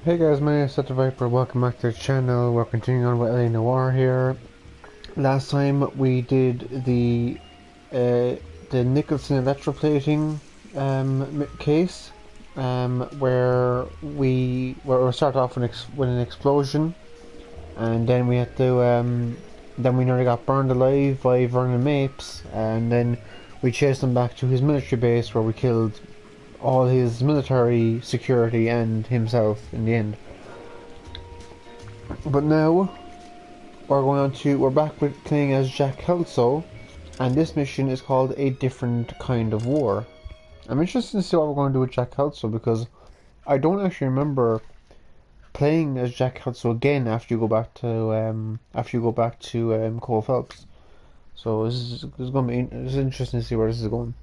Hey guys, my name is Seth the Viper, welcome back to the channel. We're continuing on with Noire here. Last time we did the Nicholson electroplating case, where we started off with an explosion, and then we had to then we nearly got burned alive by Vernon Mapes, and then we chased him back to his military base where we killed all his military security and himself in the end. But now we're back with playing as Jack Kelso, and this mission is called A Different Kind of War. I'm interested to see what we're going to do with Jack Kelso, because I don't actually remember playing as Jack Kelso again after you go back to Cole Phelps. So this is interesting to see where this is going.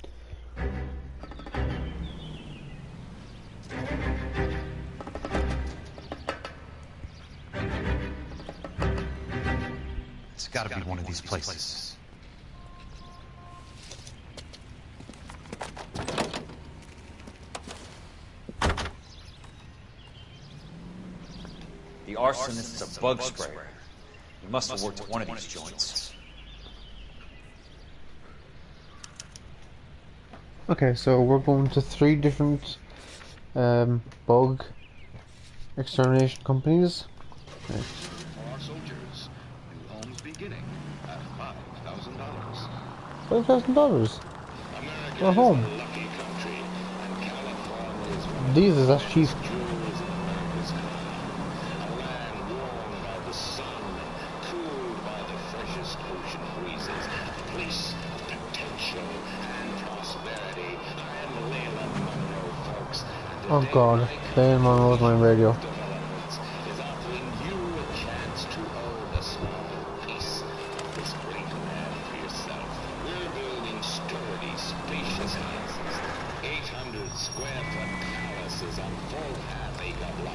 It's gotta be one of these places. The arsonist's a bug sprayer. He must have worked at one of these joints. Okay, so we're going to 3 different bug extermination companies. Okay. Our soldiers, new homes beginning at $5,000. $5,000. We're home. Jesus, that's cheap. Oh god, Dan Monroe's my radio.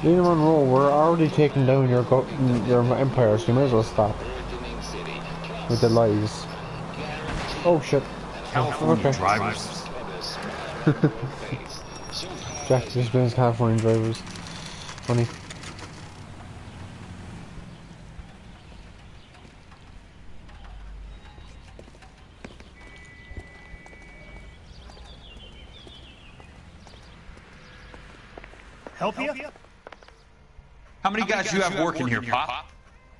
Leader Monroe, we're already taking down your empire, so you may as well stop with the lies. Oh shit. California drivers. Jack just brings California drivers. Funny. Help you? How many guys do you have working here, Pop?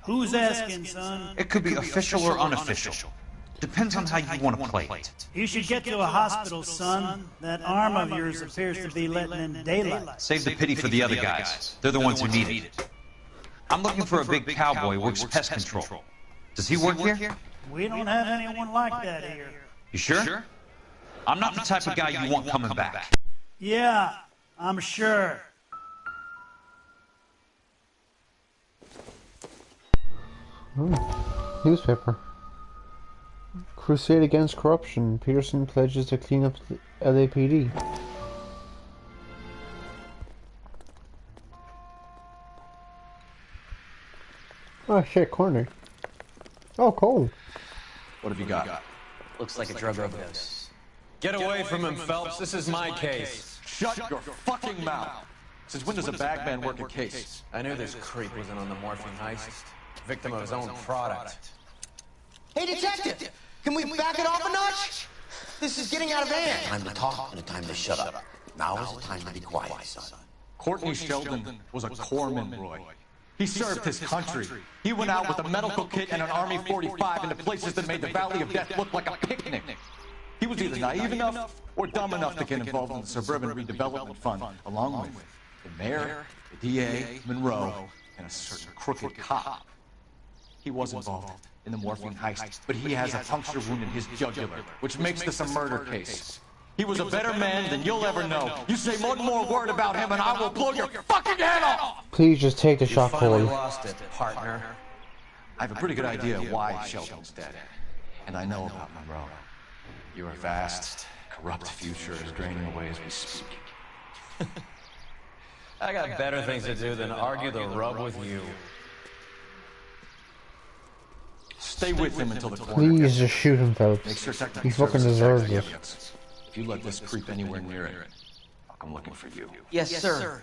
Who's asking, son? It could be official or unofficial. Depends on how you want to play it. You should get to a hospital, son. That arm of yours appears to be letting in daylight. Save the pity for the other guys. They're the ones who need it. I'm looking for a big cowboy who works pest control. Does he work here? We don't have anyone like that here. You sure? I'm not the type of guy you want coming back. Yeah, I'm sure. Newspaper. Crusade against corruption. Peterson pledges to clean up the LAPD. Oh shit, corner. Oh, Cole. What have you got? Looks like a drug overdose. Get away from him, Phelps. This is my case. Shut your fucking mouth. Since when does a bagman work a case? I knew this creep was in on the morphine heist. Victim of his own product. Hey, detective! Can we back it off a notch? This is getting out of hand. Time to talk and a time to shut up. Now is the time to be quiet, son. Courtney Sheldon was a corpsman, Roy. He served his country. He went out with a medical kit and an Army 45 into places that made the Valley of Death look like a picnic. He was either naive enough or dumb enough to get involved in the Suburban Redevelopment Fund, along with the mayor, the DA, Monroe, and a certain crooked cop. He was involved in the morphine heist, but he has a puncture wound in his jugular, which makes this a murder case. He was a better man than you'll ever know. You say one more word about him and I will blow your fucking head off! Please just take the shot, Cole. You lost it, partner. I have a pretty good idea why Sheldon's dead. And I know about Monroe. Your vast, corrupt future is draining away as we speak. I got better things to do than argue the rub with you. Stay with him until the corner. Please just shoot him, Phelps. Make sure technical He fucking services deserves back the it. evidence. If you let this creep anywhere near it, I'll come looking for you. Yes, sir.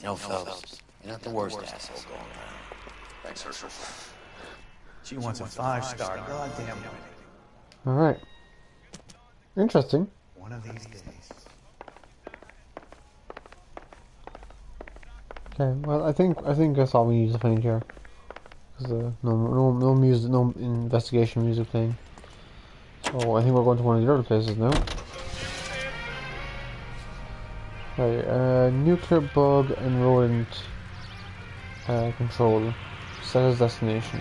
No, Phelps. You're not the worst asshole going around. Thanks, Herschel. She wants a 5-star goddamn wedding. Alright. Interesting. One of these days. Okay, well, I think that's all we need to find here. Cause no music, no investigation music playing. So I think we're going to one of the other places now. Right, nuclear bug and rodent control. Set as destination.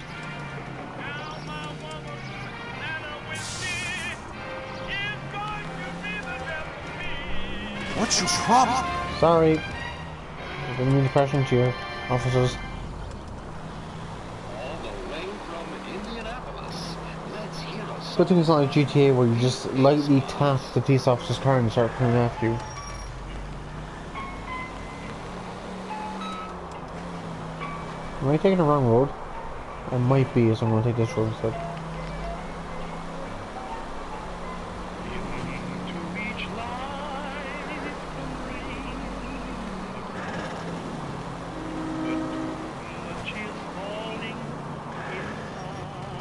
What's your problem? Sorry. I didn't mean to crash into you, officers. All the way from Indianapolis. Let's hear a Good thing it's not like GTA where you just lightly tap the police officer's car and start coming after you. Am I taking the wrong road? I might be, so I'm going to take this road instead.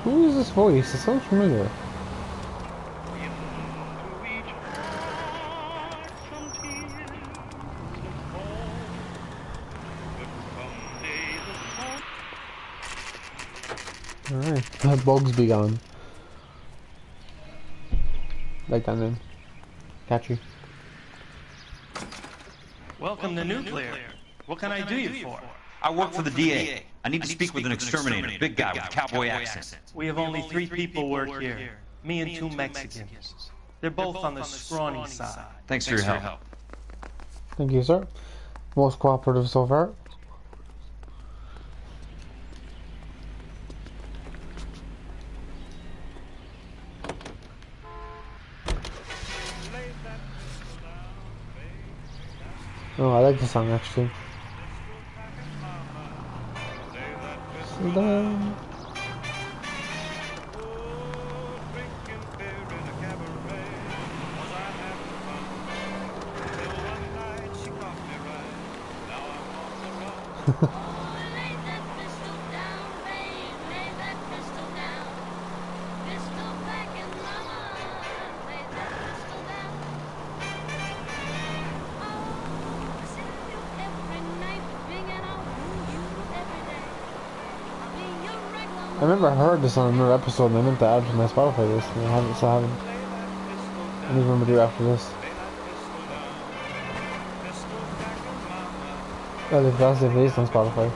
Who is this voice? It sounds familiar. Alright, let bugs be gone. Like that then. Catchy. Welcome to Nuclear. What can I do you for? I work for the DA. I need to speak with an exterminator, big guy with a cowboy accent. We have only 3 people work here. Me and 2 Mexicans. They're both on the scrawny side. Thanks for your help. Thank you, sir. Most cooperative so far. Oh, I like the song actually. Slow down. I remember I heard this on another episode and I meant to add it to my Spotify list and I haven't, so I haven't. I need to remember to do it after this. Well, if that's the playlist on Spotify.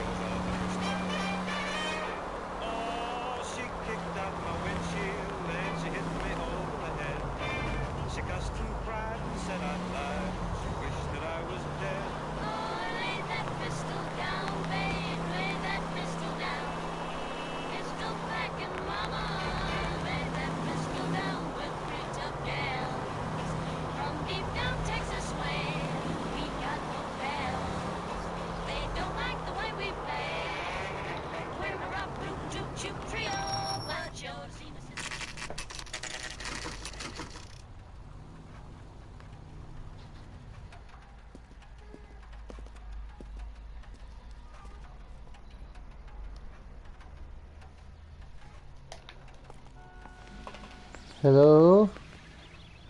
Hello?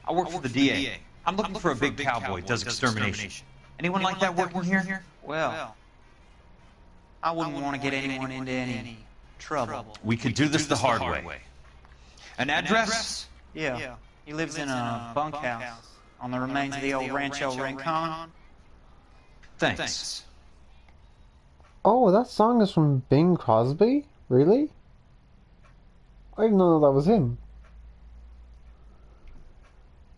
I work for the DA. I'm looking for a big cowboy who does extermination. Anyone like that working here? Well, I wouldn't want to get anyone into any trouble. We could do this the hard way. An address? Yeah. He lives in a bunkhouse on the remains of the old Rancho Rincon. Thanks. Oh, that song is from Bing Crosby? Really? I didn't know that was him.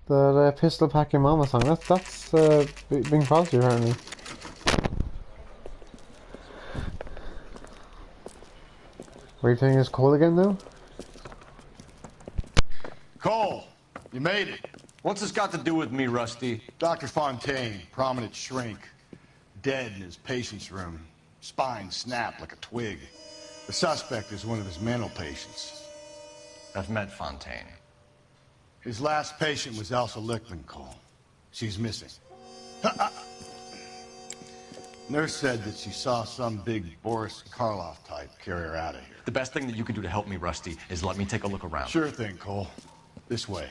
The Pistol Pack Your Mama song. That's Bing Crosby apparently. Are you saying it's Cole again now? Cole, you made it. What's this got to do with me, Rusty? Dr. Fontaine, prominent shrink, dead in his patient's room. Spine snapped like a twig. The suspect is one of his mental patients. I've met Fontaine. His last patient was Elsa Lickman, Cole. She's missing. Nurse said that she saw some big Boris Karloff type carry her out of here. The best thing that you can do to help me, Rusty, is let me take a look around. Sure thing, Cole. This way.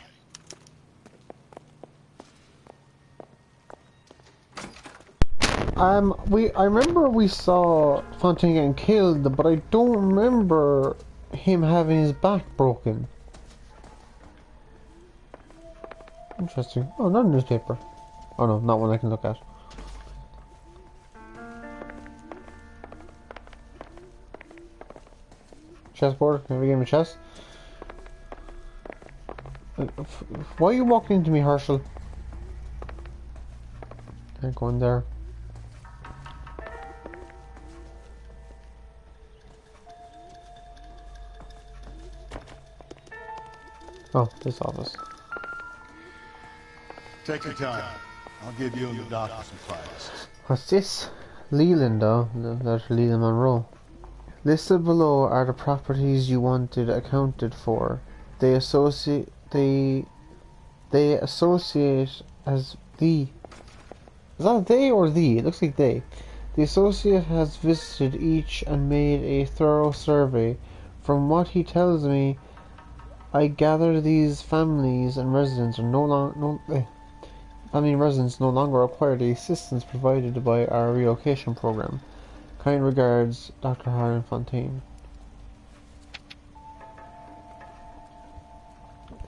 I remember we saw Fontaine getting killed, but I don't remember him having his back broken. Interesting. Oh, not a newspaper. Oh no, not one I can look at. Chessboard? Can we give him a chess? Why are you walking into me, Herschel? Can't go in there. Oh, this office. Take your time. I'll give you and the doctor some privacy. What's this? Leland, though. That's Leland Monroe. Listed below are the properties you wanted accounted for. They associate as the. Is that they or the? It looks like they. The associate has visited each and made a thorough survey. From what he tells me, I gather these families and residents are no longer require the assistance provided by our relocation program. Kind regards, Dr. Harlan Fontaine.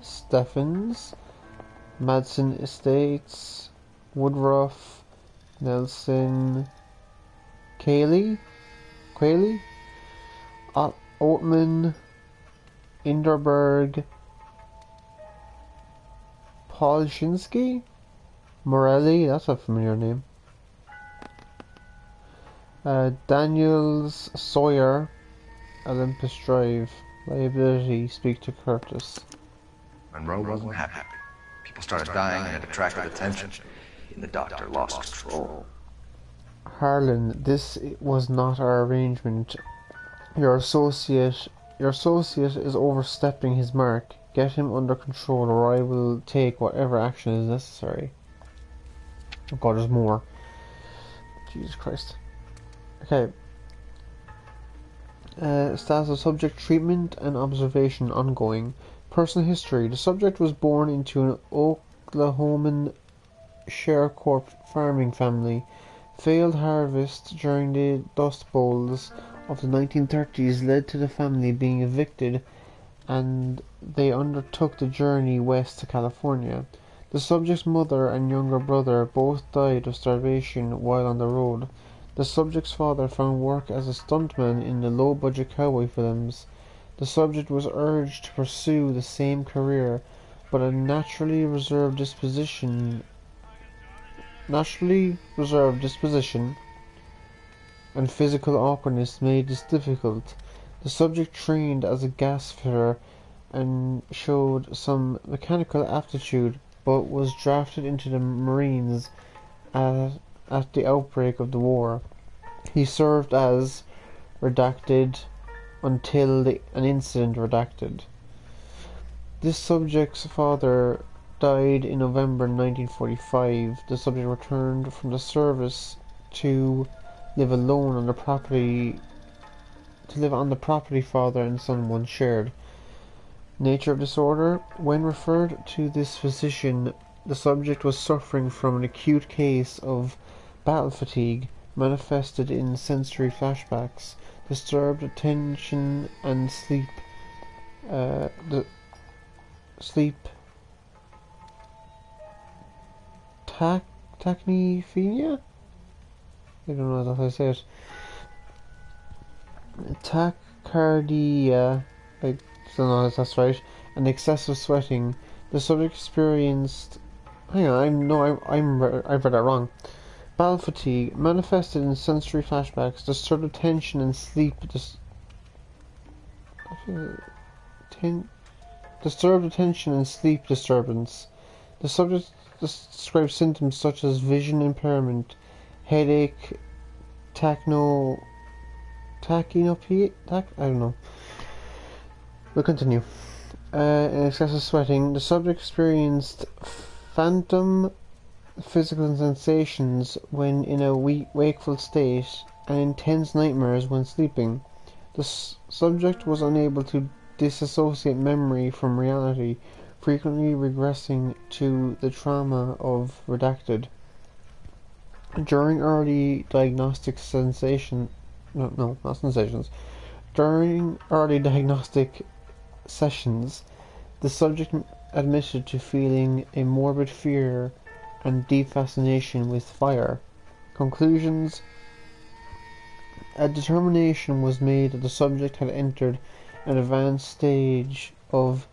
Steffens, Madsen Estates, Woodruff, Nelson, Quayle, Oatman, Inderberg, Polshinsky, Morelli, that's a familiar name. Daniels, Sawyer, Olympus Drive, Liability, speak to Curtis. Monroe wasn't happy. People started dying and it attracted attention. And the doctor lost control. Harlan, this was not our arrangement. Your associate is overstepping his mark. Get him under control or I will take whatever action is necessary. Oh god, there's more. Jesus Christ. Okay. Status of subject: treatment and observation ongoing. Personal history: the subject was born into an Oklahoman sharecrop farming family. Failed harvest during the Dust Bowls of the 1930s led to the family being evicted and they undertook the journey west to California. The subject's mother and younger brother both died of starvation while on the road. The subject's father found work as a stuntman in the low-budget cowboy films. The subject was urged to pursue the same career, but a naturally reserved disposition and physical awkwardness made this difficult. The subject trained as a gas fitter and showed some mechanical aptitude, but was drafted into the Marines at the outbreak of the war. He served as redacted until an incident redacted. This subject's father died in November 1945. The subject returned from the service to live alone on the property father and son once shared. Nature of disorder: when referred to this physician, the subject was suffering from an acute case of battle fatigue, manifested in sensory flashbacks, disturbed attention and sleep. Tachypnea? I don't know how to say it. Tachycardia, I don't know if that's right, and excessive sweating. The subject experienced. Hang on, I've read that wrong. Battle fatigue manifested in sensory flashbacks, disturbed attention and sleep. Disturbed attention and sleep disturbance. The subject described symptoms such as vision impairment, headache, tachinopia. I don't know. We'll continue. In excessive sweating, the subject experienced phantom physical sensations when in a wakeful state, and intense nightmares when sleeping. The subject was unable to disassociate memory from reality, frequently regressing to the trauma of redacted. During early diagnostic not sensations. During early diagnostic sessions, the subject admitted to feeling a morbid fear and deep fascination with fire. Conclusions: a determination was made that the subject had entered an advanced stage of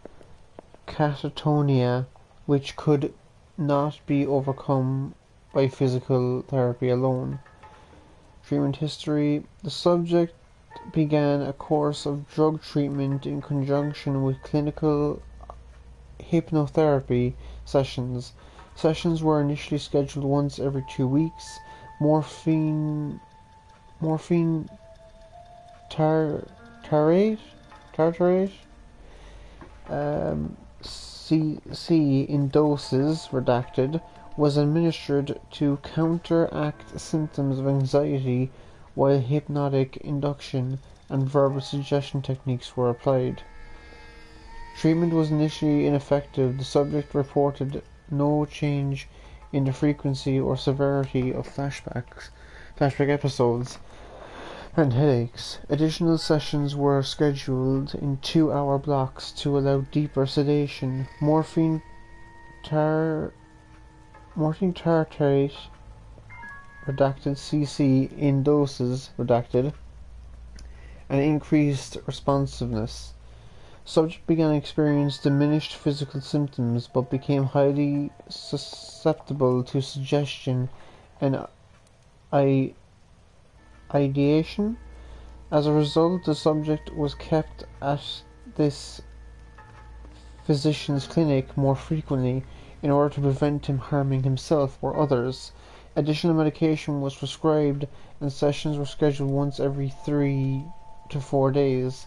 catatonia which could not be overcome by physical therapy alone. Treatment history: the subject began a course of drug treatment in conjunction with clinical hypnotherapy sessions. Sessions were initially scheduled once every 2 weeks. Morphine tartrate CC in doses redacted was administered to counteract symptoms of anxiety, while hypnotic induction and verbal suggestion techniques were applied. Treatment was initially ineffective. The subject reported no change in the frequency or severity of flashback episodes, and headaches. Additional sessions were scheduled in 2-hour blocks to allow deeper sedation. Morphine tartrate redacted CC in doses redacted and increased responsiveness. Subject began to experience diminished physical symptoms but became highly susceptible to suggestion and ideation. As a result, the subject was kept at this physician's clinic more frequently in order to prevent him harming himself or others. Additional medication was prescribed and sessions were scheduled once every 3 to 4 days.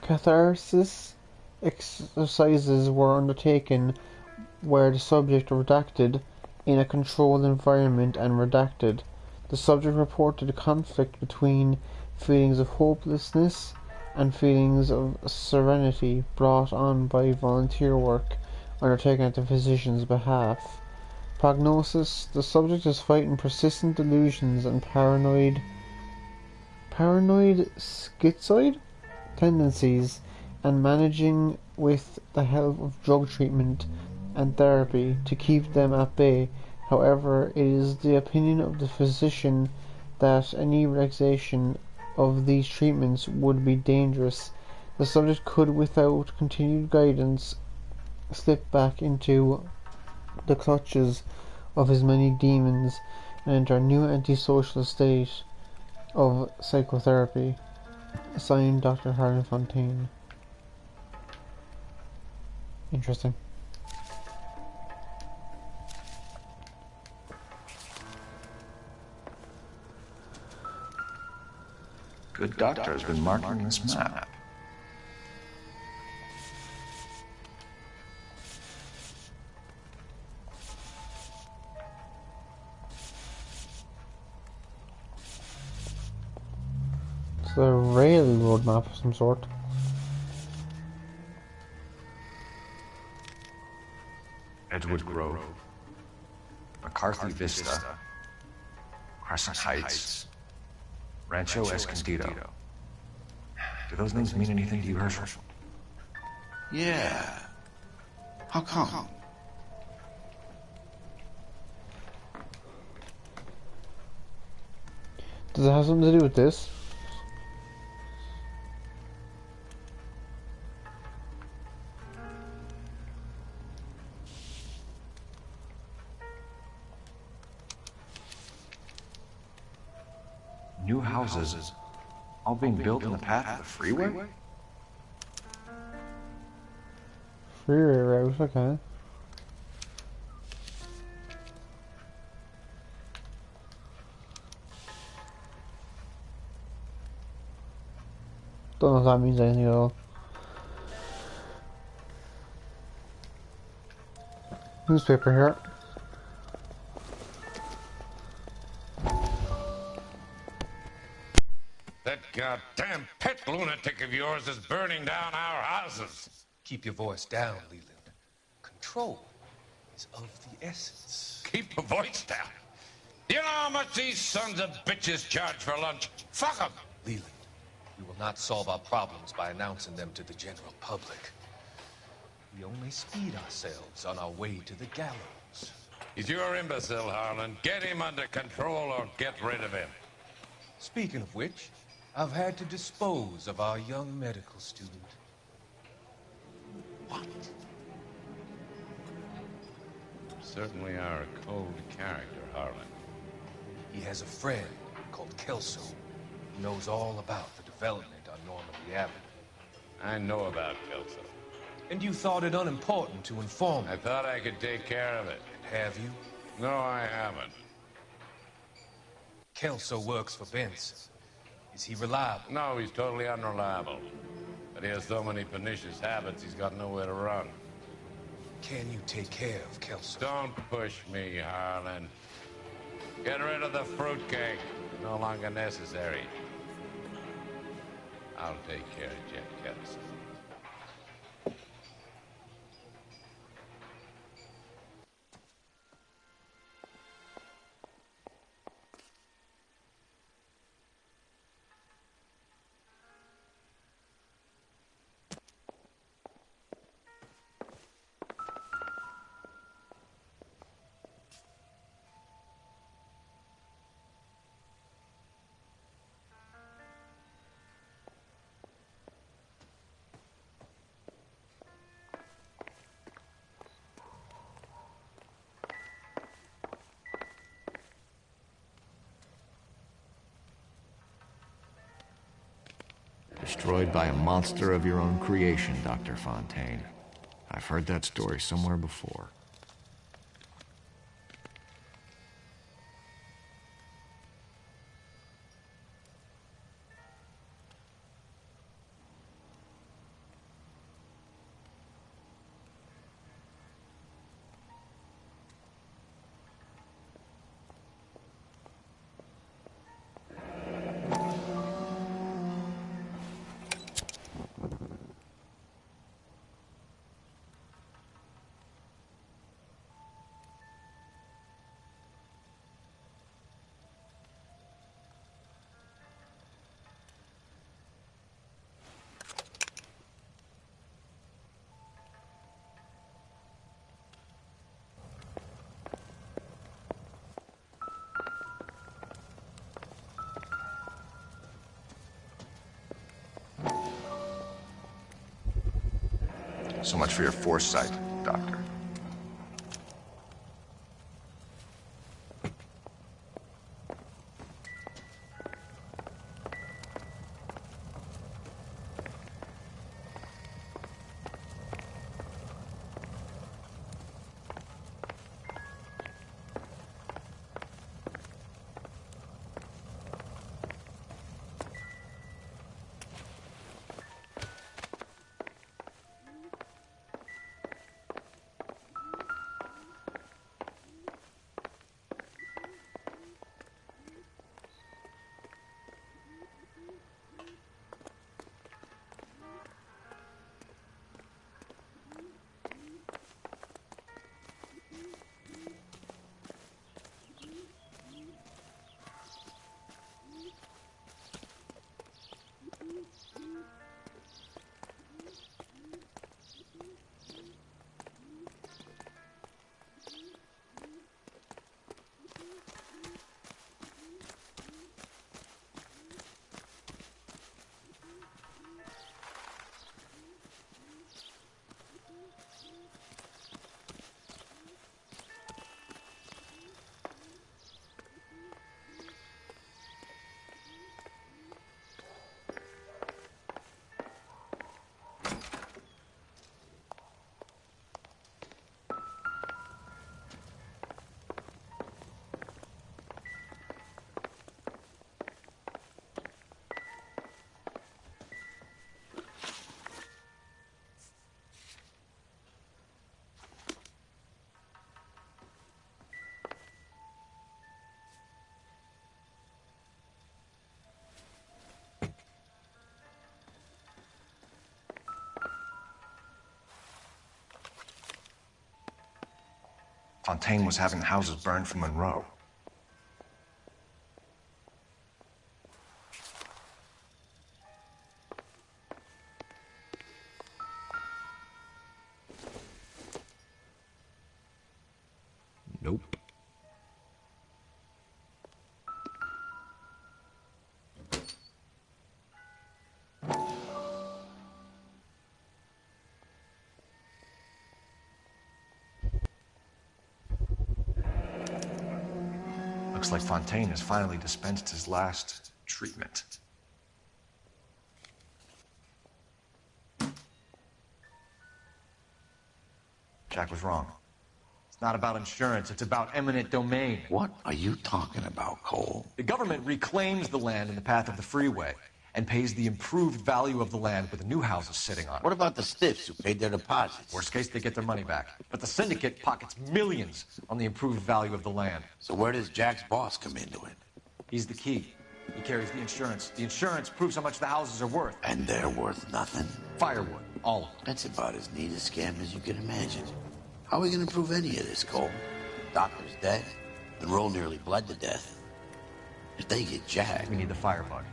Catharsis exercises were undertaken where the subject redacted in a controlled environment and redacted. The subject reported conflict between feelings of hopelessness and feelings of serenity brought on by volunteer work undertaken at the physician's behalf. Prognosis: the subject is fighting persistent delusions and paranoid schizoid tendencies and managing with the help of drug treatment and therapy to keep them at bay. However, it is the opinion of the physician that any relaxation of these treatments would be dangerous. The subject could, without continued guidance, slip back into the clutches of his many demons and enter a new antisocial state of psychotherapy. Signed, Dr. Harlan Fontaine. Interesting. Good doctor has been marking this map. It's a railroad map of some sort. Edgewood Grove, McCarthy Vista, Crescent Heights, Rancho Escondido. Do those names mean anything to you, Herschel? Yeah. How come? Does it have something to do with this? New houses, all being built in the path of the freeway? Freeway route, okay. Don't know if that means anything at all. newspaper here. That goddamn pet lunatic of yours is burning down our houses. Keep your voice down, Leland. Control is of the essence. Keep your voice down. You know how much these sons of bitches charge for lunch? Fuck them. Leland, we will not solve our problems by announcing them to the general public. We only speed ourselves on our way to the gallows. He's your imbecile, Harlan. Get him under control or get rid of him. Speaking of which, I've had to dispose of our young medical student. What? You certainly are a cold character, Harlan. He has a friend called Kelso who knows all about the development on Normandy Avenue. I know about Kelso. And you thought it unimportant to inform me. I thought I could take care of it. And have you? No, I haven't. Kelso works for Benson. Is he reliable? No, he's totally unreliable. But he has so many pernicious habits, he's got nowhere to run. Can you take care of Kelso? Don't push me, Harlan. Get rid of the fruitcake. No longer necessary. I'll take care of Jeff Kelso. Destroyed by a monster of your own creation, Dr. Fontaine. I've heard that story somewhere before. So much for your foresight, Doctor. Fontaine was having houses burned for Monroe. Nope. Looks like Fontaine has finally dispensed his last treatment. Jack was wrong. It's not about insurance, it's about eminent domain. What are you talking about, Cole? The government reclaims the land in the path of the freeway and pays the improved value of the land with the new houses sitting on it. What about the stiffs who paid their deposits? Worst case, they get their money back. But the syndicate pockets millions on the improved value of the land. So where does Jack's boss come into it? He's the key. He carries the insurance. The insurance proves how much the houses are worth. And they're worth nothing? Firewood. All of them. That's about as neat a scam as you can imagine. How are we going to prove any of this, Cole? Doctor's dead. Monroe nearly bled to death. If they get Jack... We need the firebug.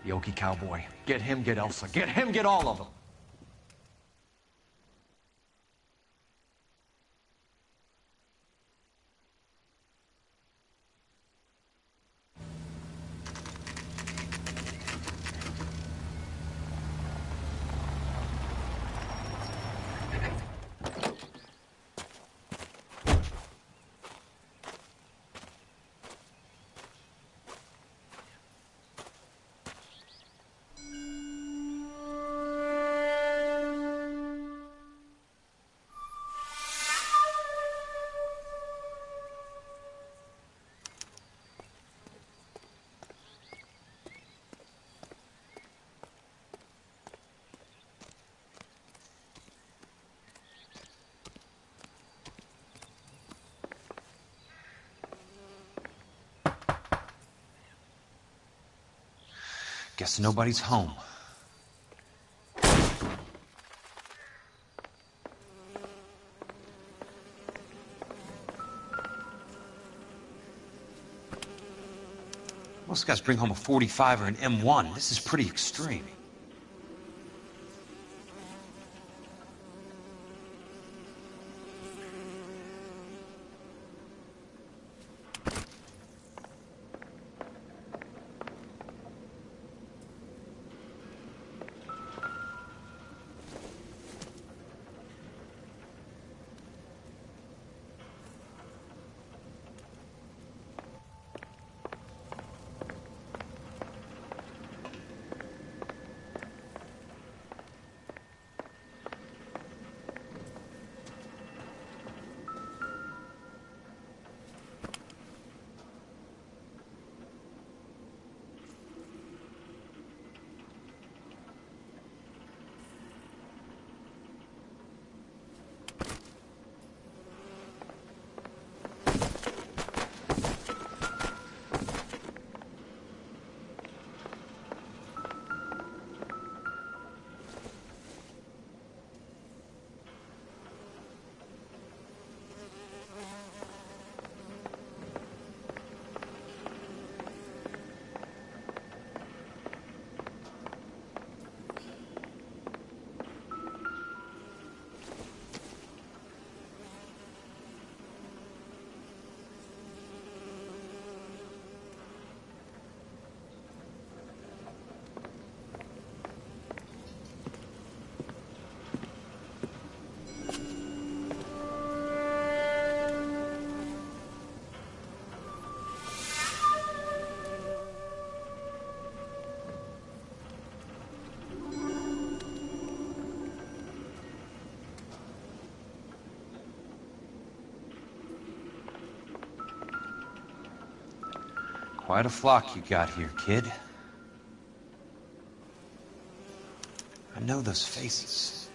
The Okie cowboy. Get him, get Elsa. Get him, get all of them. Guess nobody's home. Most guys bring home a 45 or an M1. This is pretty extreme. Quite a flock you got here, kid. I know those faces.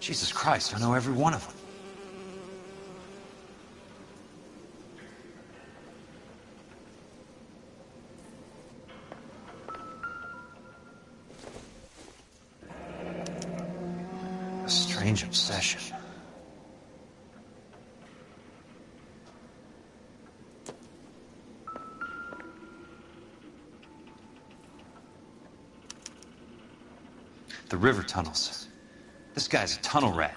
Jesus Christ, I know every one of them. A strange obsession. The river tunnels. This guy's a tunnel rat.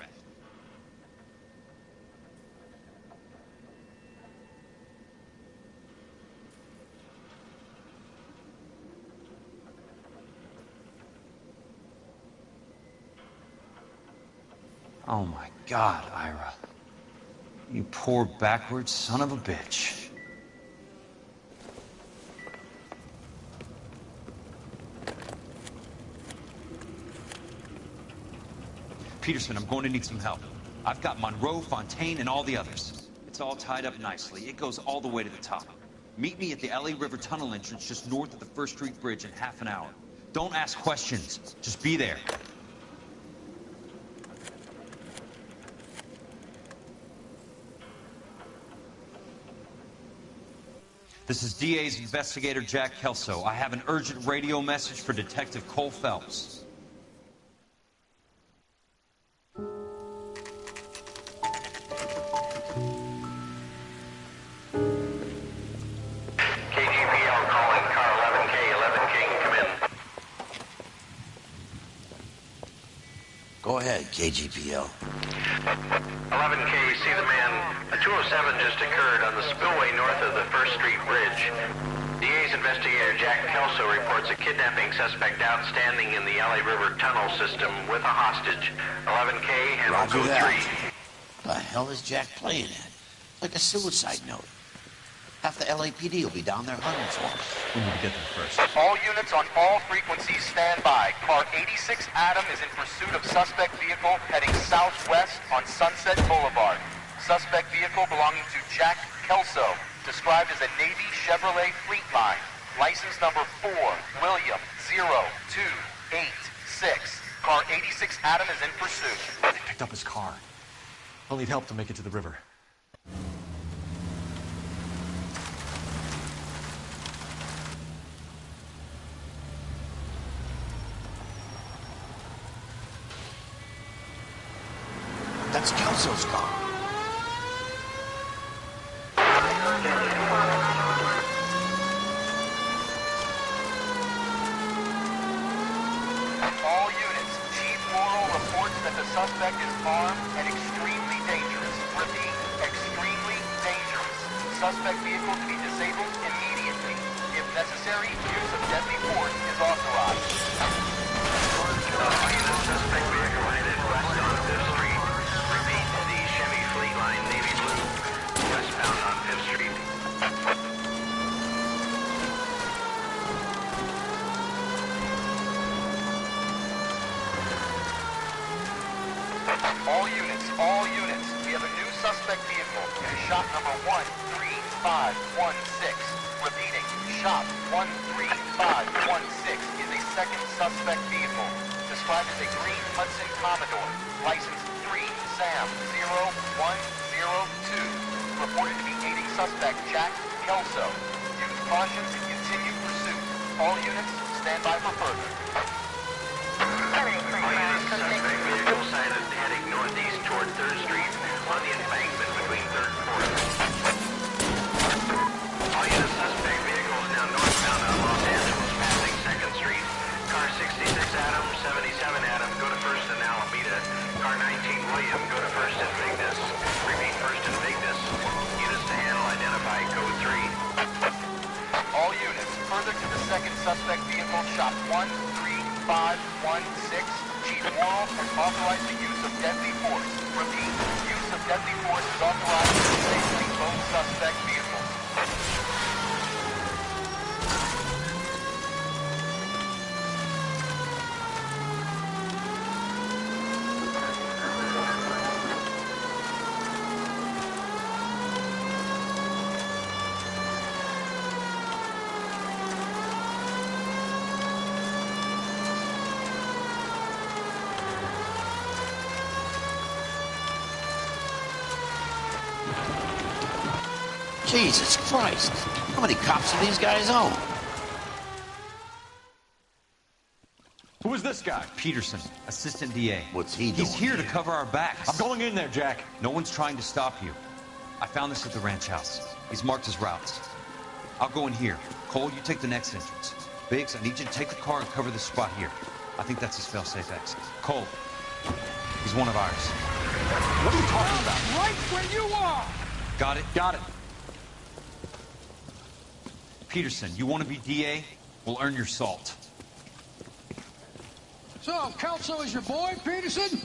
Oh my God, Ira. You poor backwards son of a bitch. Peterson, I'm going to need some help. I've got Monroe, Fontaine, and all the others. It's all tied up nicely. It goes all the way to the top. Meet me at the LA River Tunnel entrance just north of the First Street Bridge in half an hour. Don't ask questions. Just be there. This is DA's investigator, Jack Kelso. I have an urgent radio message for Detective Cole Phelps. KGPL calling car 11K, 11K, come in. Go ahead, KGPL. 11K, see the man. A 207 just occurred on the spillway north of the First Street Bridge. DA's investigator Jack Kelso reports a kidnapping suspect outstanding in the LA River tunnel system with a hostage. 11K, handle Roger code that. 3. The hell is Jack playing at? Like a suicide note. Half the LAPD will be down there hunting for him. We need to get them first. All units on all frequencies stand by. Car 86 Adam is in pursuit of suspect vehicle heading southwest on Sunset Boulevard. Suspect vehicle belonging to Jack Kelso, described as a Navy Chevrolet Fleetline. License number 4, William 0286. Car 86 Adam is in pursuit. They picked up his car. I'll need help to make it to the river. That's Kelso's car. All units, Chief Morrow reports that the suspect is armed and extremely dangerous. Repeat, extremely dangerous. Suspect vehicle to be disabled immediately. If necessary, use of deadly force is authorized. Suspect vehicle headed west on Fifth Street. Repeat, the Chevy Fleetline navy blue. Westbound on Fifth Street. All units, we have a new suspect vehicle. It is shop number 13516. Repeating, shop 13516 is a second suspect vehicle, described as a green Hudson Commodore, license 3 Sam 0102, reported to be aiding suspect Jack Kelso. Use caution to continue pursuit. All units, stand by for further. Suspect vehicle sighted heading northeast toward 3rd Street on the embankment between 3rd and 4th. All units, suspect vehicle is now northbound on Los Angeles, passing 2nd Street. Car 66 Adam, 77 Adam, go to 1st and Alameda. Car 19 William, go to 1st and Vignes. Repeat, 1st and Vignes. Units to handle, identify code 3. All units, further to the second suspect vehicle, shop 13516. Chief Morrow has authorized the use of deadly force. Repeat, use of deadly force is authorized to disabling both suspect vehicles. Jesus Christ. How many cops do these guys own? Who is this guy? Peterson, assistant DA. What's he doing? He's here to cover our backs. I'm going in there, Jack. No one's trying to stop you. I found this at the ranch house. He's marked his routes. I'll go in here. Cole, you take the next entrance. Biggs, I need you to take the car and cover this spot here. I think that's his fail-safe exit. Cole, he's one of ours. What are you talking about? Right where you are! Got it? Got it. Peterson, you want to be DA? We'll earn your salt. So, Kelso is your boy, Peterson?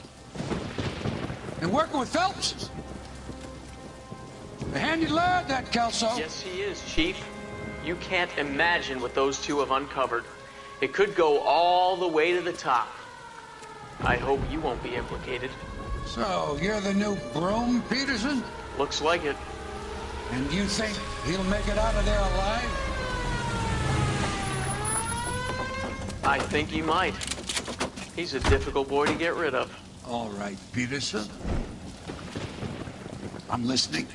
And working with Phelps? A handy lad, that Kelso. Yes, he is, Chief. You can't imagine what those two have uncovered. It could go all the way to the top. I hope you won't be implicated. So, you're the new broom, Peterson? Looks like it. And you think he'll make it out of there alive? I think he might. He's a difficult boy to get rid of. All right, Peterson. I'm listening.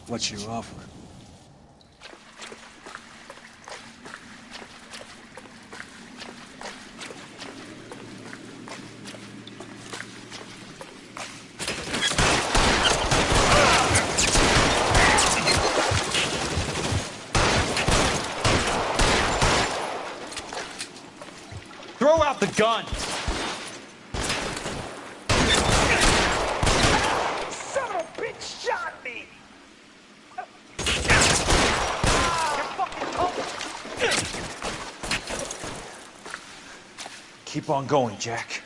What's your offer? Throw out the gun! Son of a bitch shot me! Keep on going, Jack.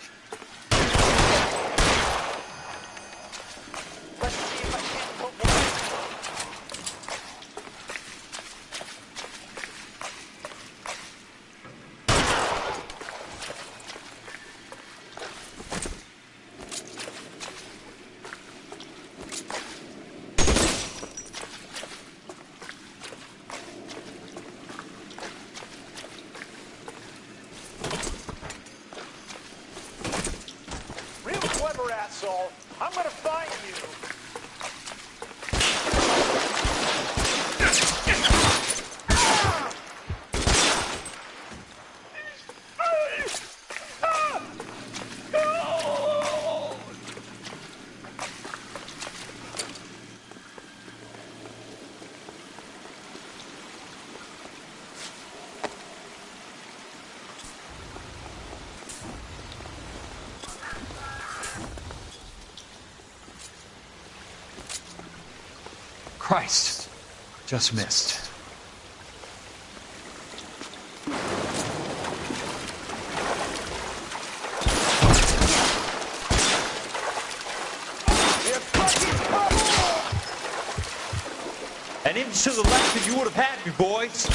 Asshole. I'm gonna find you. Christ. Just missed. An inch to the left and you would have had me, boys.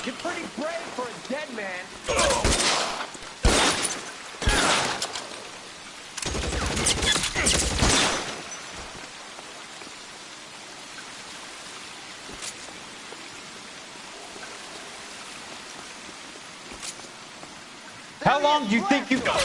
You're pretty brave for a dead man. How long do you think you got?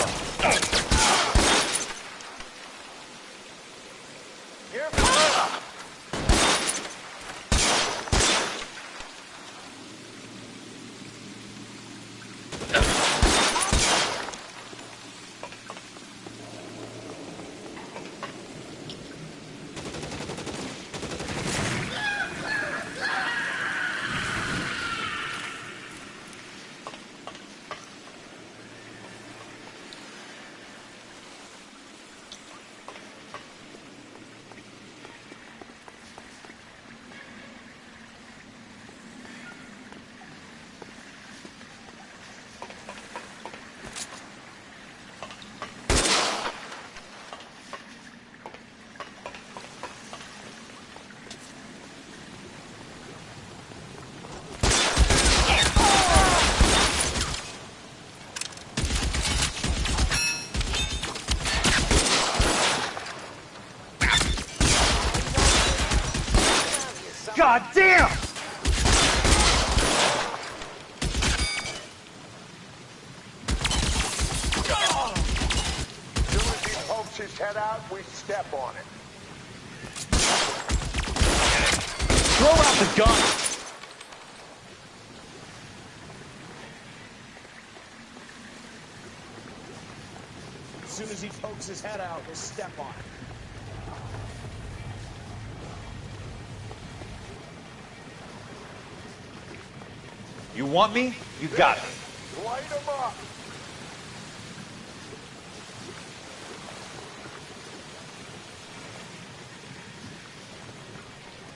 God damn! head out, we step on it. Throw out the gun! As soon as he pokes his head out, we'll step on it. You want me? You got it. Light him up!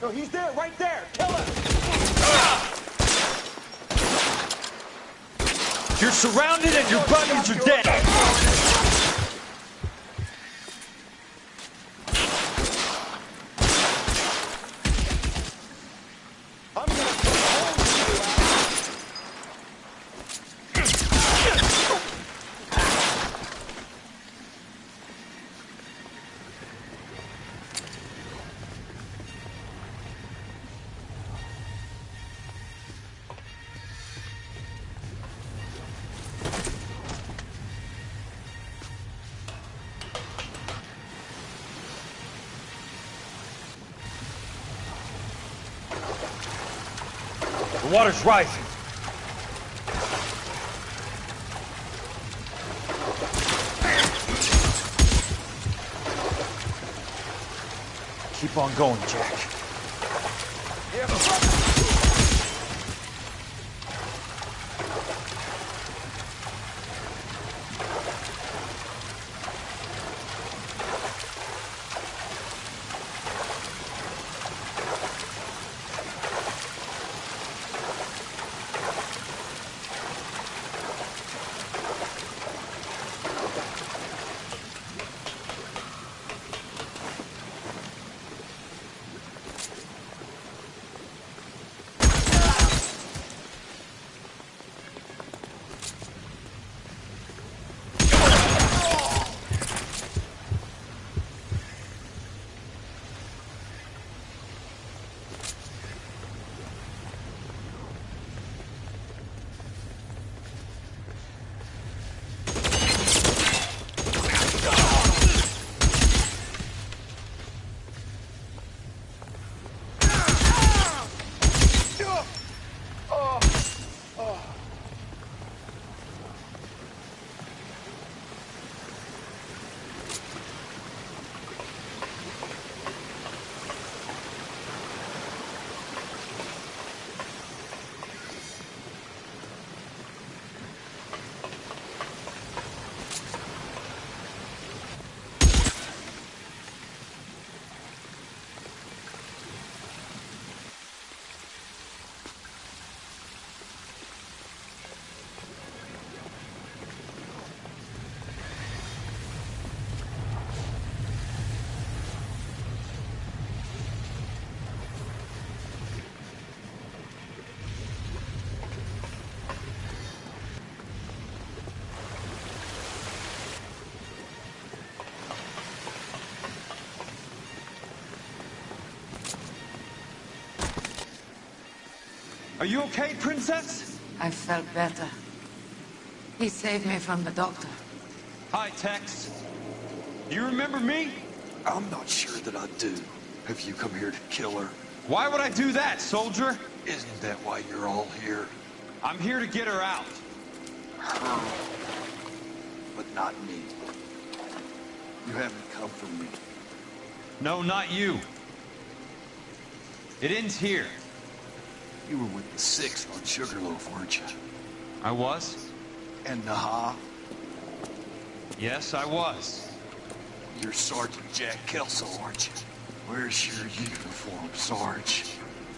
No, he's there, right there! Kill him! You're surrounded and your buddies are dead! The water's rising. Keep on going, Jack. Are you okay, Princess? I felt better. He saved me from the doctor. Hi, Tex. You remember me? I'm not sure that I do. Have you come here to kill her? Why would I do that, soldier? Isn't that why you're all here? I'm here to get her out. Her. But not me. You haven't come for me. No, not you. It ends here. You were with the 6th on Sugarloaf, weren't you? I was? And Naha? Yes, I was. You're Sergeant Jack Kelso, aren't you? Where's your uniform, Sarge?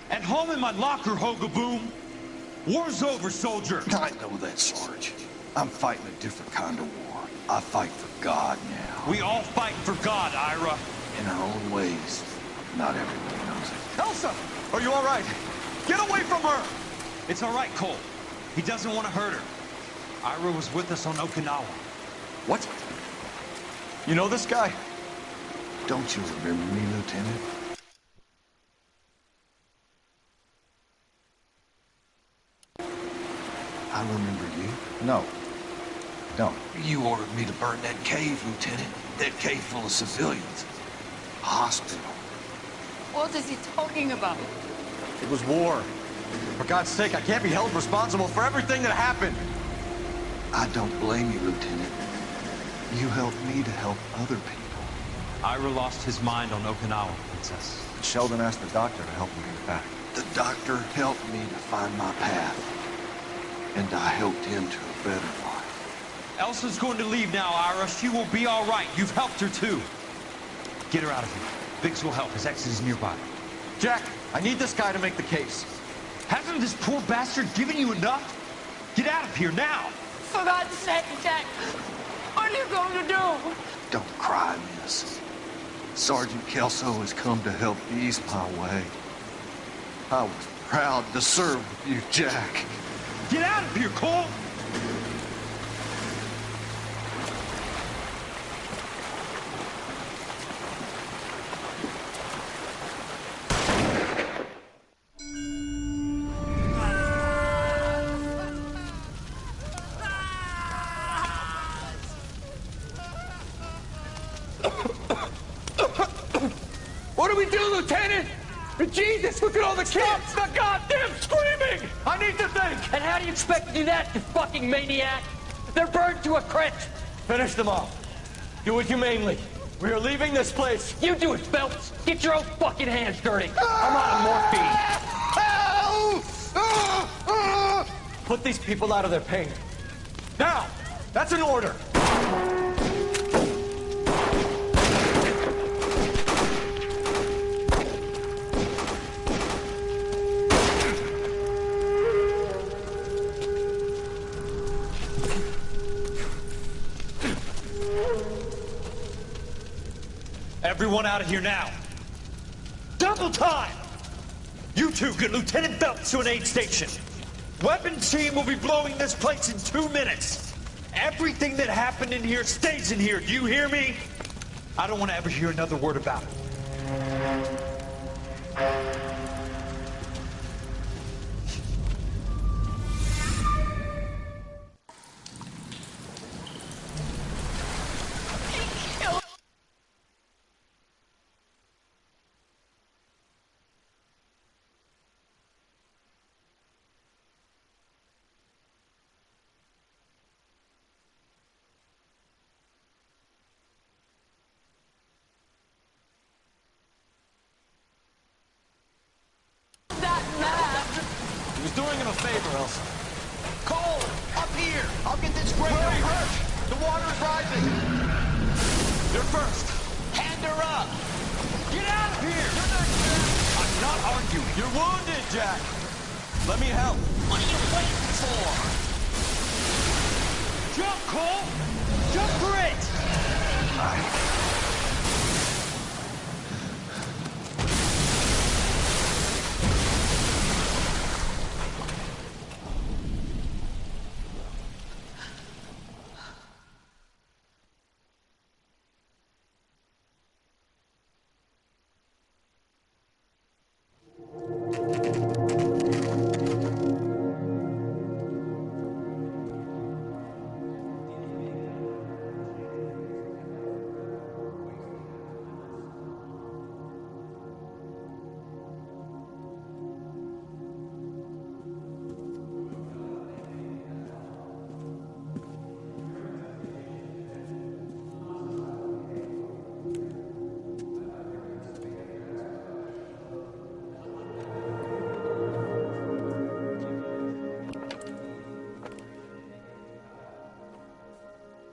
At home in my locker, Hogaboom. War's over, soldier. I know that, Sarge. I'm fighting a different kind of war. I fight for God now. We all fight for God, Ira. In our own ways. Not everybody knows it. Elsa! Are you all right? Get away from her! It's all right, Cole. He doesn't want to hurt her. Ira was with us on Okinawa. What? You know this guy? Don't you remember me, Lieutenant? I remember you. No. Don't. You ordered me to burn that cave, Lieutenant. That cave full of civilians. A hospital. What is he talking about? It was war. For God's sake, I can't be held responsible for everything that happened. I don't blame you, Lieutenant. You helped me to help other people. Ira lost his mind on Okinawa, Princess. Sheldon asked the doctor to help him get back. The doctor helped me to find my path. And I helped him to a better life. Elsa's going to leave now, Ira. She will be all right. You've helped her, too. Get her out of here. Biggs will help. His exit is nearby. Jack, I need this guy to make the case. Hasn't this poor bastard given you enough? Get out of here now! For God's sake, Jack! What are you going to do? Don't cry, miss. Sergeant Kelso has come to help ease my way. I was proud to serve with you, Jack. Get out of here, Cole! What do we do, Lieutenant? Jesus, look at all the kids! Stop the goddamn screaming! I need to think! And how do you expect to do that, you fucking maniac? They're burned to a crisp! Finish them off. Do it humanely. We are leaving this place. You do it, Phelps! Get your own fucking hands dirty! I'm on morphine! Put these people out of their pain. Now! That's an order! Everyone out of here now. Double time! You two get Lieutenant Phelps to an aid station. Weapons team will be blowing this place in 2 minutes. Everything that happened in here stays in here. Do you hear me? I don't want to ever hear another word about it. He was doing him a favor, Elsa. Cole, up here. I'll get this crate Hurry, over. Rush! The water is rising. You're first. Hand her up. Get out of here! I'm not arguing. You're wounded, Jack. Let me help. What are you waiting for? Jump, Cole! Jump for it!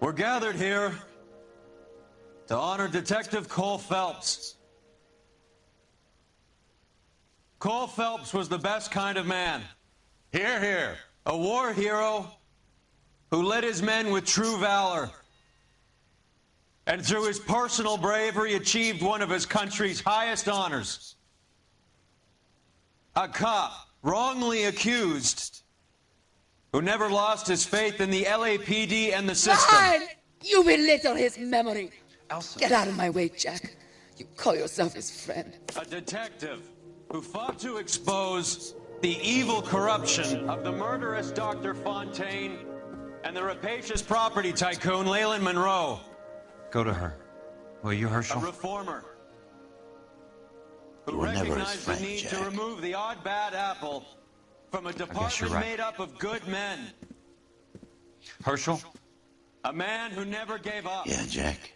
We're gathered here to honor Detective Cole Phelps. Cole Phelps was the best kind of man. Hear, hear. A war hero who led his men with true valor. And through his personal bravery achieved one of his country's highest honors. A cop wrongly accused who never lost his faith in the LAPD and the system. Fine! You belittle his memory. Elsa. Get out of my way, Jack. You call yourself his friend. A detective who fought to expose the evil corruption of the murderous Dr. Fontaine And the rapacious property tycoon, Leyland Monroe. Go to her. Will you, Herschel? A reformer. You Who were never his recognized friend, the need Jack. to remove the odd bad apple from a department right. made up of good men. Herschel? A man who never gave up. Yeah, Jack.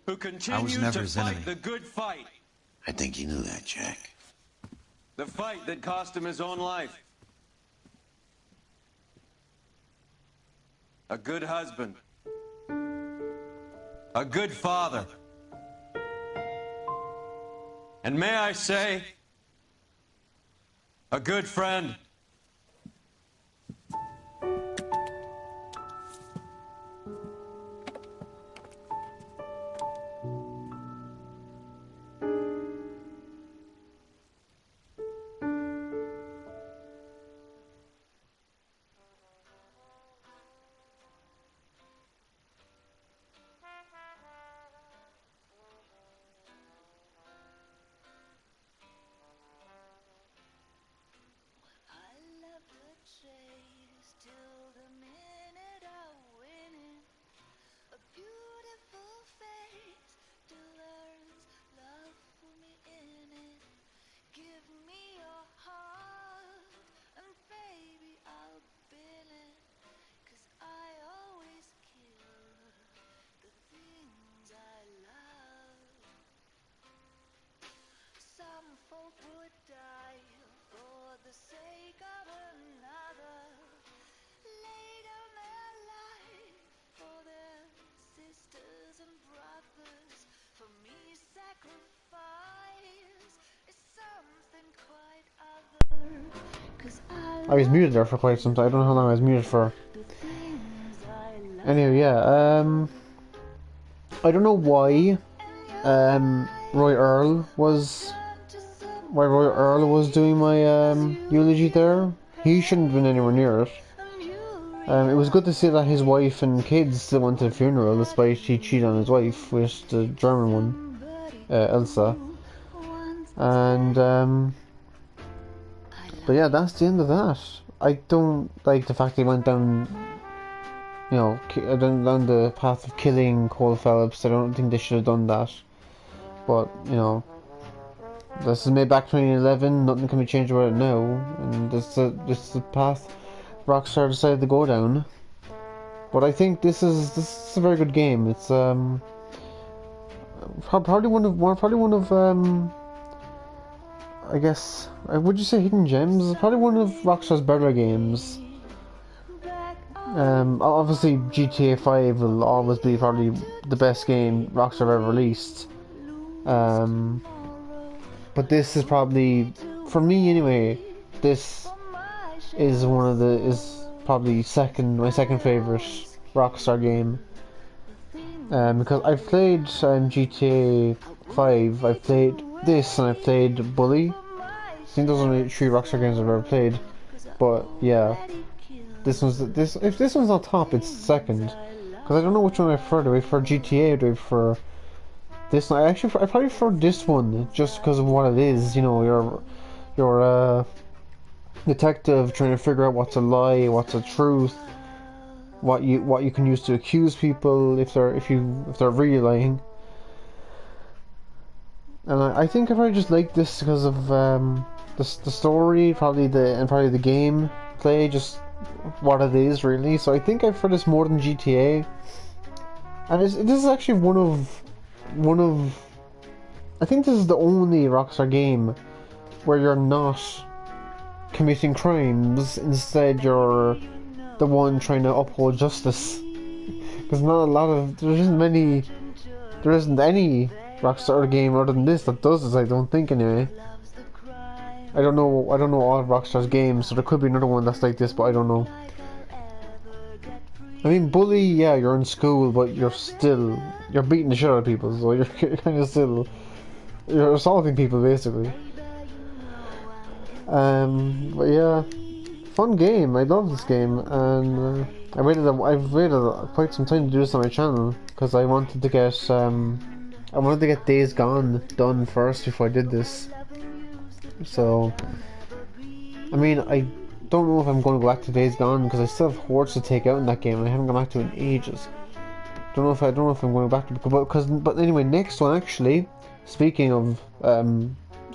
Who I was continued never to his fight enemy. the good fight. I think you knew that, Jack. The fight that cost him his own life. A good husband. A good father. And may I say, a good friend. I was muted there for quite some time. I don't know how long I was muted for. Anyway, yeah, I don't know why, Roy Earl was doing my, eulogy there. He shouldn't have been anywhere near it. It was good to see that his wife and kids still went to the funeral, despite he cheated on his wife with the German one, Elsa. And, but yeah, that's the end of that. I don't like the fact he went down, you know, down the path of killing Cole Phelps. I don't think they should have done that. But, you know, this is made back 2011, nothing can be changed about it now. And this is the path Rockstar decided to go down. But I think this is a very good game. It's, probably one of I guess, would you say Hidden Gems? It's probably one of Rockstar's better games. Obviously GTA 5 will always be probably the best game Rockstar ever released. But this is probably, for me anyway, this is probably my second favorite Rockstar game. Because I've played GTA 5, I've played this, and I've played Bully. I think those are the 3 Rockstar games I've ever played. But yeah, if this one's not top, it's second. Because I don't know which one I prefer. Do I prefer GTA or do I prefer this one? I probably prefer this one just because of what it is. You know, you're a detective trying to figure out what's a lie, what's a truth, what you can use to accuse people if they're really lying. And I think I probably just like this because of the story, probably the game play, just what it is really. So I think I prefer this more than GTA. And this is actually one of I think this is the only Rockstar game where you're not committing crimes, instead you're the one trying to uphold justice. Because there isn't any Rockstar game other than this that does this, I don't think anyway. I don't know all of Rockstar's games, so there could be another one that's like this, but I don't know. I mean, Bully, yeah, you're in school, but you're beating the shit out of people, so you're kind of you're assaulting people basically. But yeah, fun game. I love this game, and I've waited quite some time to do this on my channel because I wanted to get Days Gone done first before I did this. So, I mean, don't know if I'm going to go back to Days Gone because I still have hordes to take out in that game and I haven't gone back to it in ages. Don't know if I'm going back to it, but anyway, next one actually. Speaking of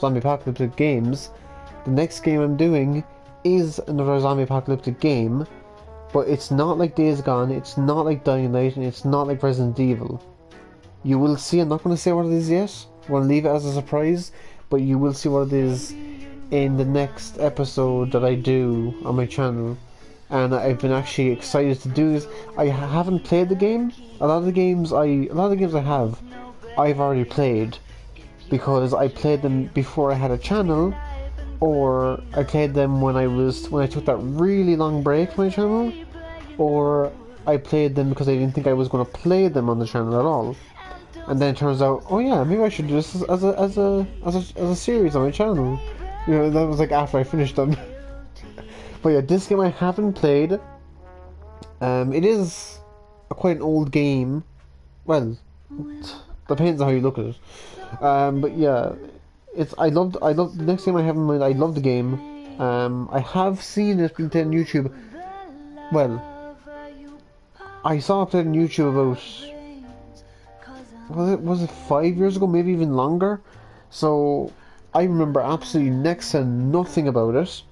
zombie apocalyptic games, the next game I'm doing is another zombie apocalyptic game, but it's not like Days Gone, it's not like Dying Light, and it's not like Resident Evil. You will see. I'm not going to say what it is yet. I'm going to leave it as a surprise, but you will see what it is in the next episode that I do on my channel. And I've been actually excited to do this. I haven't played the game. A lot of the games I have, I've already played because I played them before I had a channel, or I played them when I took that really long break from my channel, or I played them because I didn't think I was going to play them on the channel at all. And then it turns out, oh yeah, maybe I should do this as a series on my channel. You know, that was like after I finished them. But yeah, this game I haven't played. It is quite an old game. Well, depends on how you look at it. But yeah, I love the next game I have in mind. I love the game. I have seen it being played on YouTube. Well, I saw it played on YouTube about, was it 5 years ago, maybe even longer. So I remember absolutely next to nothing about it.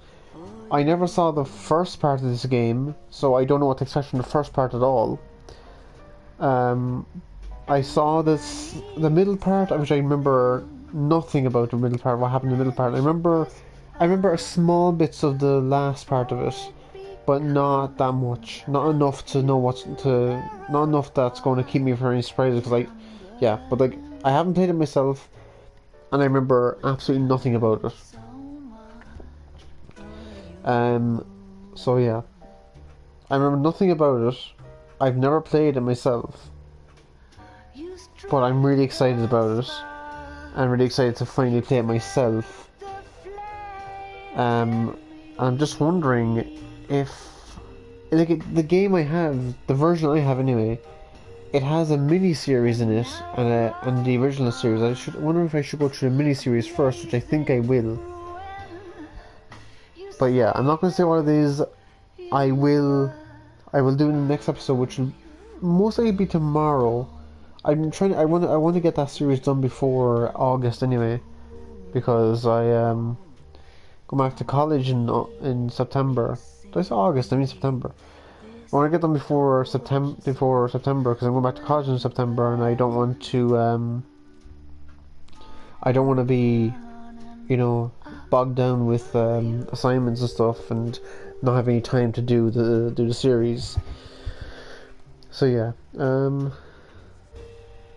I never saw the first part of this game, so I don't know what to expect from the first part at all. I saw the middle part, which I remember nothing about the middle part, what happened in the middle part. I remember a small bits of the last part of it, but not that much. Not enough to know not enough that's going to keep me from any surprises, because but like, I haven't played it myself, and I remember absolutely nothing about it. So yeah, I remember nothing about it. I've never played it myself, but I'm really excited about it. I'm really excited to finally play it myself. I'm just wondering if, like, the game I have, the version I have anyway, it has a mini-series in it, and the original series. I wonder if I should go through the mini-series first, which I think I will. But yeah, I'm not going to say what it is. I will do in the next episode, which will most likely be tomorrow. I want to get that series done before August anyway, because I go back to college in September. Did I say August? I mean September. I want to get them before September because I'm going back to college in September, and I don't want to be, you know, bogged down with assignments and stuff and not have any time to do the series. So yeah,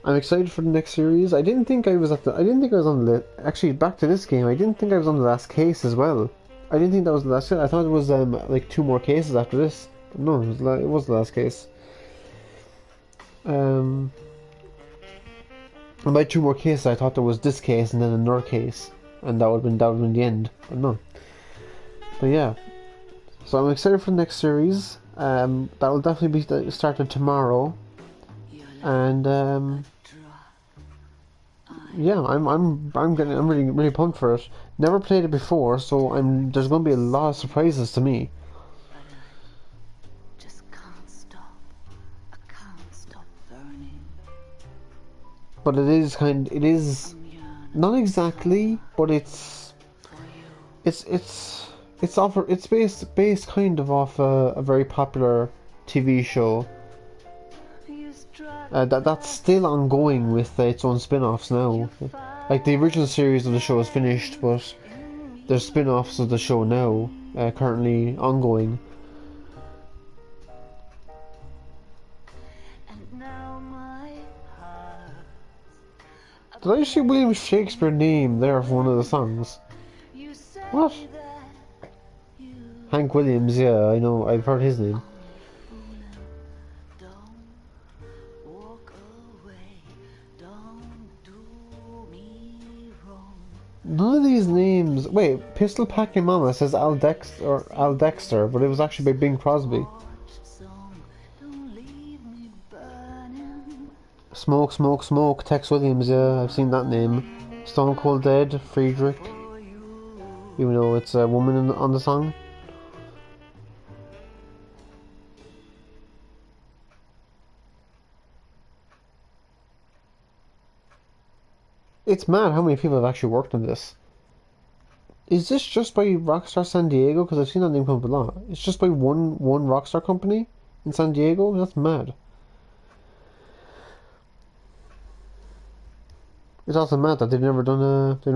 I'm excited for the next series. I didn't think I was on the, actually, back to this game, I didn't think I was on the last case as well. I didn't think that was the last case. I thought it was like 2 more cases after this. But no, it was the last case. And by 2 more cases, I thought there was this case and then another case, and that would have been the end. But no. But yeah, so I'm excited for the next series. That will definitely be started tomorrow, and yeah, I'm really pumped for it. Never played it before, so there's going to be a lot of surprises to me. But it is not exactly, but it's based kind of off a very popular TV show that's still ongoing with its own spin-offs now. Like, the original series of the show is finished, but there's spin-offs of the show now, currently ongoing. Did I see William Shakespeare's name there for one of the songs? What? Hank Williams, yeah, I know, I've heard his name. None of these names... Wait, Pistol Packing Mama says Al Dexter, but it was actually by Bing Crosby. Smoke, Smoke, Smoke, Tex Williams, yeah, I've seen that name. Stone Cold Dead, Friedrich. Even though it's a woman on the song. It's mad how many people have actually worked on this. Is this just by Rockstar San Diego? Because I've seen that name come up a lot. It's just by one Rockstar company in San Diego? That's mad. It's also mad that they've never done they've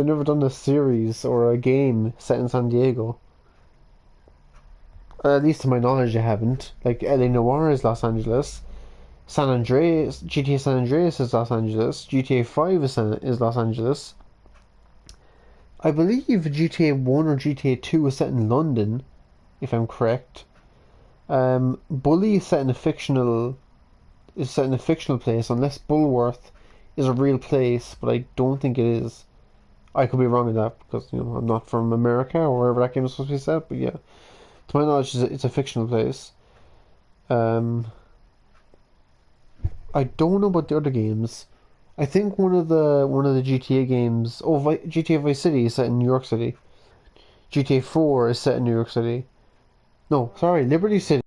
never done a series or a game set in San Diego. At least to my knowledge, they haven't. Like LA Noire is Los Angeles. San Andreas, GTA San Andreas is Los Angeles. GTA 5 is Los Angeles. I believe GTA 1 or GTA 2 is set in London, if I'm correct. Bully is set in a fictional place, unless Bulworth is a real place, but I don't think it is. I could be wrong in that because I'm not from America or wherever that game is supposed to be set. But yeah, to my knowledge, it's a fictional place. I don't know about the other games. I think one of the GTA games, GTA Vice City is set in New York City. GTA 4 is set in New York City. No, sorry, Liberty City.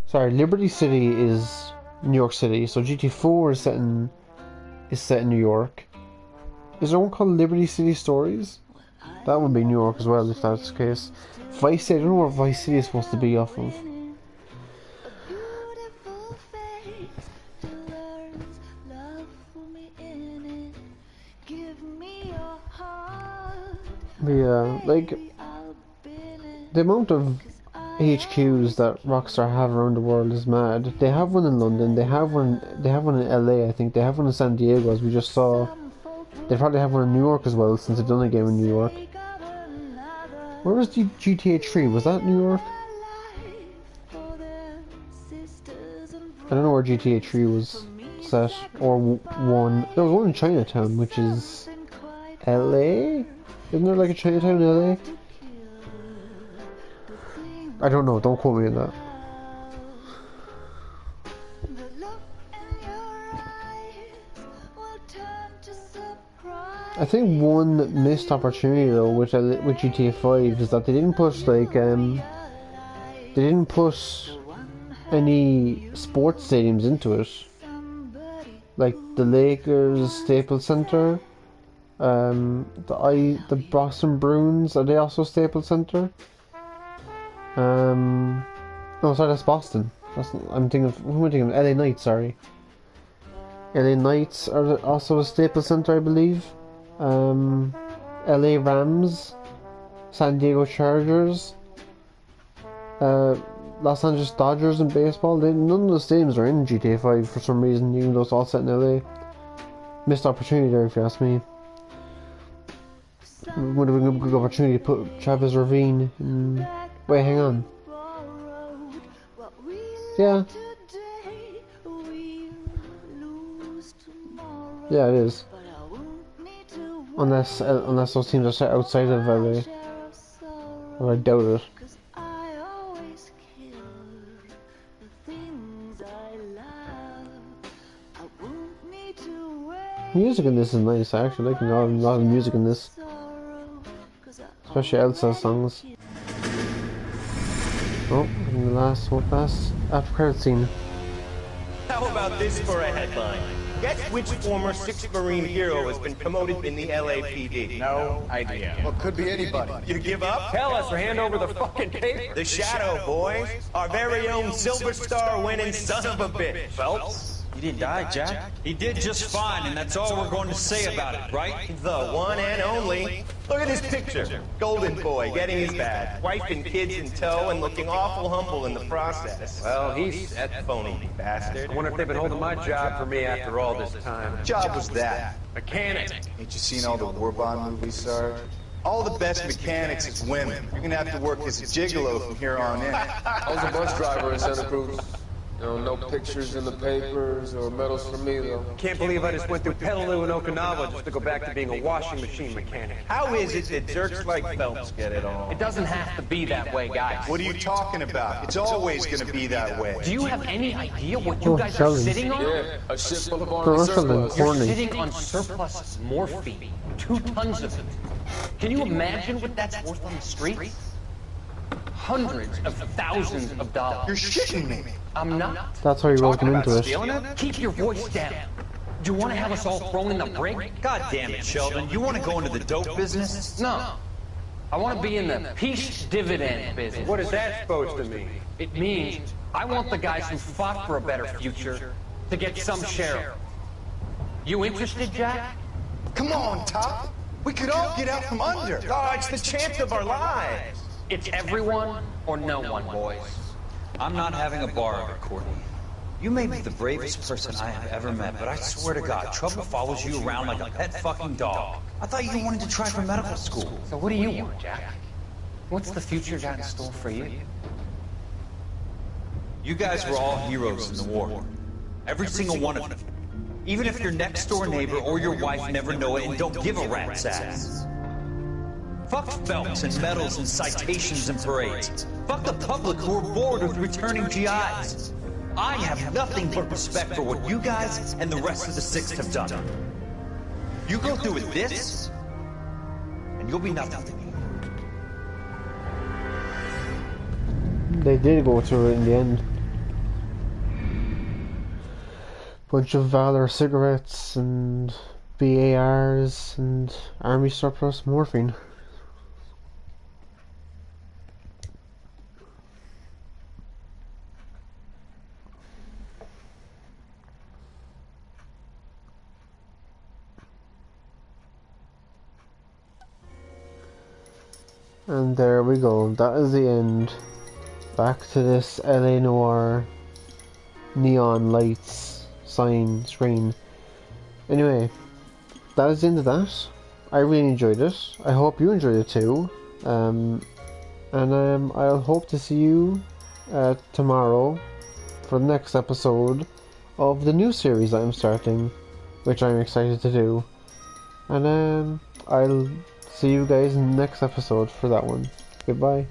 Sorry, Liberty City is New York City. So GTA 4 is set in New York. Is there one called Liberty City Stories? That would be New York as well, if that's the case. Vice City, I don't know where Vice City is supposed to be off of. But yeah, like the amount of HQs that Rockstar have around the world is mad. They have one in London, they have one in LA, I think, they have one in San Diego as we just saw. They probably have one in New York as well, since they've done a game in New York. Where was the GTA 3? Was that New York? I don't know where GTA 3 was set, or one. There was one in Chinatown, which is LA? Isn't there like a Chinatown in LA? I don't know, don't quote me on that. I think one missed opportunity though with GTA 5 is that they didn't push any sports stadiums into it. Like the Lakers Staples Center, the Boston Bruins, are they also Staples Center? No, sorry, that's Boston. Who am I thinking of? LA Knights, sorry. LA Knights are also a Staples Center, I believe. LA Rams, San Diego Chargers, Los Angeles Dodgers in baseball. None of those stadiums are in GTA 5 for some reason, even though it's all set in LA. Missed opportunity there, if you ask me. Would have been a good opportunity to put Travis Ravine in. Wait, hang on. Yeah. Yeah, it is. Unless those teams are set outside of LA. Or I doubt it. Music in this is nice. I actually like a lot of music in this. Especially Elsa's songs. Oh, and the last after credit scene. How about this for a headline? Guess which former 6th Marine hero has been promoted in the LAPD? No idea. Well, could be anybody. You give up? Tell us or hand over the fucking paper. The Shadow, boys. Our very own Silver Star winning son of a bitch. Phelps? He didn't die, Jack. He did just fine, and that's all we're going to say about it, right? The one and only. Look at this picture. Golden boy getting his badge. Wife and kids in tow and looking awful humble in the process. Well, he's that phony bastard. I wonder if they've been holding my job for me after all this time. What job was that? Mechanic. Ain't you seen all the war bond movies, Sarge? All the best mechanics is women. You're gonna have to work as a gigolo from here on in. I was a bus driver in Santa Cruz. No pictures in the papers or medals for me, though. Can't believe I just went through Peleliu and Okinawa just to go back to being a washing machine mechanic. How is it that jerks like Phelps get it all? It doesn't have to be that way, guys. What are you talking about? It's always gonna be that way. Do you have any idea what you guys are sitting on? Yeah, a ship full of army surplus. You're sitting on surplus morphine. 2 tons of it. Can you imagine what that's worth on the street? hundreds of thousands of dollars. You're shitting me. I'm not. That's how you wrote them into it. Stealing it? Keep your voice down. Do you want to have us all thrown in the brig? God damn it, Sheldon. You want to go into the dope business? No. I want to be in the peace dividend business. What is that supposed to mean? It means I want the guys who fought for a better future to get some share. You interested, Jack? Come on, Top. We could all get out from under. Oh, it's the chance of our lives. It's everyone or no one, boys. I'm not having a bar of it, Courtney. You may be the bravest person I have ever met, but I swear to God, trouble follows you around like a pet fucking dog. I thought you wanted to try for medical school. So what do you want, Jack? What's the future got in store for you? You guys were all heroes in the war. Every single one of them. Even if your next door neighbor or your wife never know it and don't give a rat's ass. Fuck Phelps and medals and citations and parades. Fuck the public who are bored with returning GIs. I have nothing but respect for what you guys and the rest of the Sixth have done. You go through with this, and you'll be nothing to me. They did go through it in the end. Bunch of Valor cigarettes and BARs and army surplus morphine. And there we go, that is the end. Back to this LA Noire neon lights sign screen. Anyway, that is the end of that. I really enjoyed it. I hope you enjoyed it too. I'll hope to see you tomorrow for the next episode of the new series that I'm starting, which I'm excited to do. And I'll see you guys in the next episode for that one. Goodbye.